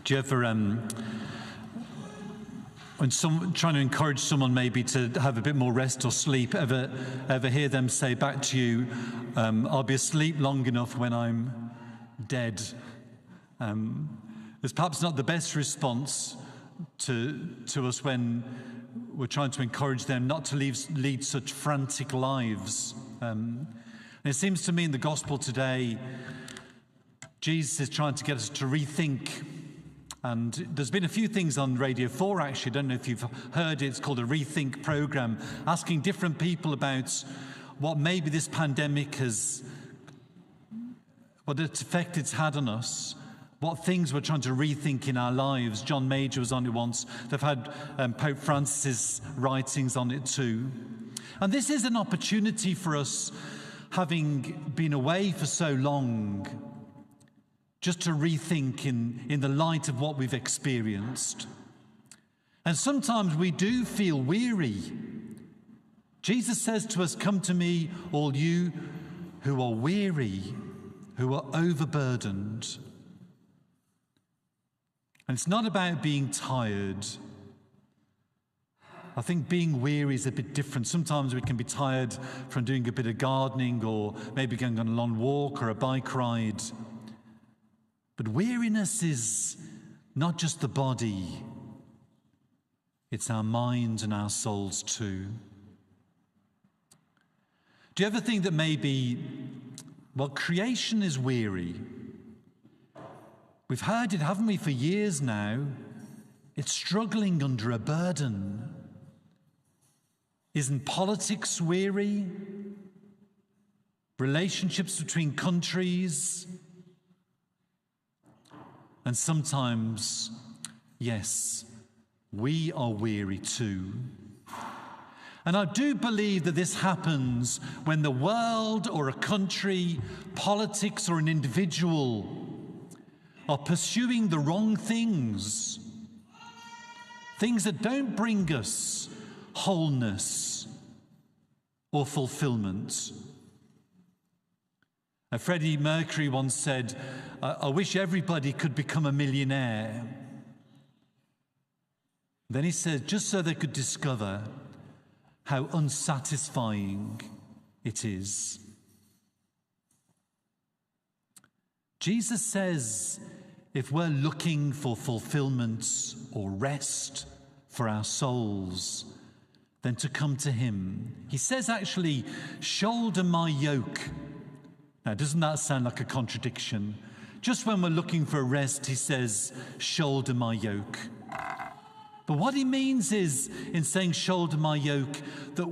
Do you ever, when trying to encourage someone maybe to have a bit more rest or sleep, ever hear them say back to you, I'll be asleep long enough when I'm dead? It's perhaps not the best response to us when we're trying to encourage them not to lead such frantic lives. And it seems to me in the gospel today, Jesus is trying to get us to rethink. And there's been a few things on Radio 4, actually. I don't know if you've heard it. It's called a Rethink program, asking different people about what maybe this pandemic what effect it's had on us, what things we're trying to rethink in our lives. John Major was on it once. They've had Pope Francis's writings on it too. And this is an opportunity for us, having been away for so long, just to rethink in the light of what we've experienced. And sometimes we do feel weary. Jesus says to us, "Come to me, all you who are weary, who are overburdened." And it's not about being tired. I think being weary is a bit different. Sometimes we can be tired from doing a bit of gardening or maybe going on a long walk or a bike ride. But weariness is not just the body, it's our minds and our souls too. Do you ever think that maybe, creation is weary? We've heard it, haven't we, for years now? It's struggling under a burden. Isn't politics weary? Relationships between countries? And sometimes, yes, we are weary too. And I do believe that this happens when the world or a country, politics or an individual are pursuing the wrong things, things that don't bring us wholeness or fulfillment. Freddie Mercury once said, I wish everybody could become a millionaire. Then he said, just so they could discover how unsatisfying it is. Jesus says, if we're looking for fulfillment or rest for our souls, then to come to him. He says, actually, shoulder my yoke. Now, doesn't that sound like a contradiction? Just when we're looking for rest, he says, shoulder my yoke. But what he means is, in saying shoulder my yoke, that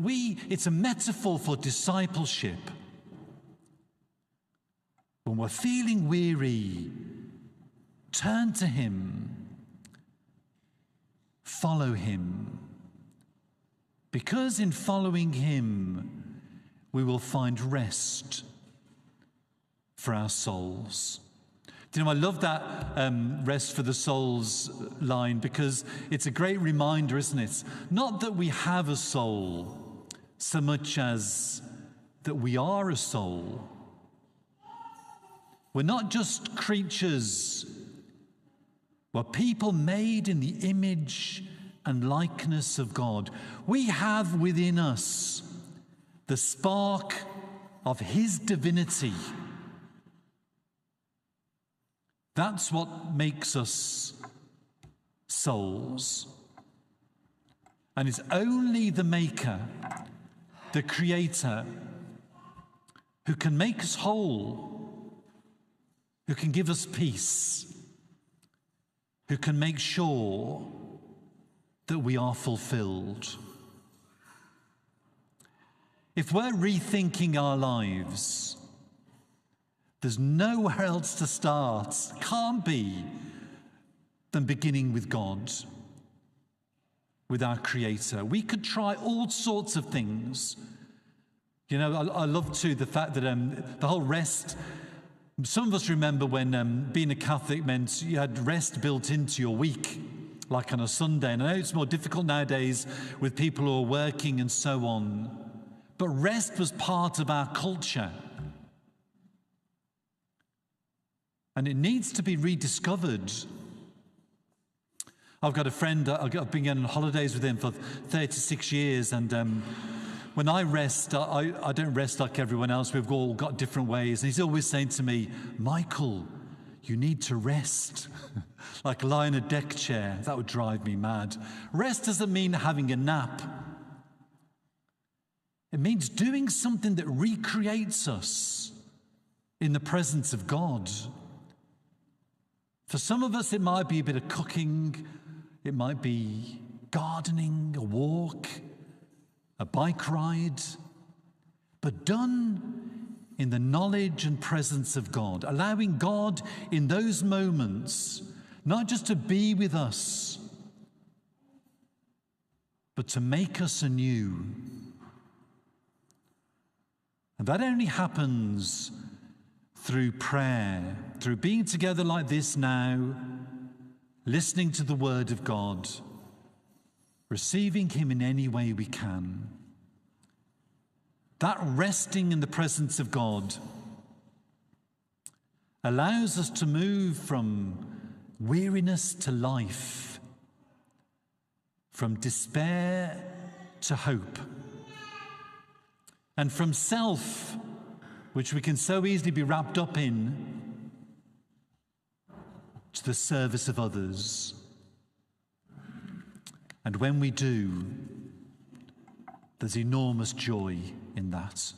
it's a metaphor for discipleship. When we're feeling weary, turn to him, follow him. Because in following him, we will find rest for our souls. Do you know, I love that rest for the souls line, because it's a great reminder, isn't it? Not that we have a soul, so much as that we are a soul. We're not just creatures. We're people made in the image and likeness of God. We have within us the spark of his divinity. That's what makes us souls. And it's only the Maker, the Creator, who can make us whole, who can give us peace, who can make sure that we are fulfilled. If we're rethinking our lives, there's nowhere else to start, can't be, than beginning with God, with our Creator. We could try all sorts of things. You know, I love too the fact that the whole rest, some of us remember when being a Catholic meant you had rest built into your week, like on a Sunday. And I know it's more difficult nowadays with people who are working and so on. But rest was part of our culture. And it needs to be rediscovered. I've got a friend, I've been going on holidays with him for 36 years, and when I rest, I don't rest like everyone else. We've all got different ways. And he's always saying to me, Michael, you need to rest. Like lie in a deck chair. That would drive me mad. Rest doesn't mean having a nap. It means doing something that recreates us in the presence of God. For some of us, it might be a bit of cooking. It might be gardening, a walk, a bike ride, but done in the knowledge and presence of God, allowing God in those moments not just to be with us, but to make us anew. And that only happens through prayer, through being together like this now, listening to the Word of God, receiving Him in any way we can. That resting in the presence of God allows us to move from weariness to life, from despair to hope, and from self, which we can so easily be wrapped up in, to the service of others. And when we do, there's enormous joy in that.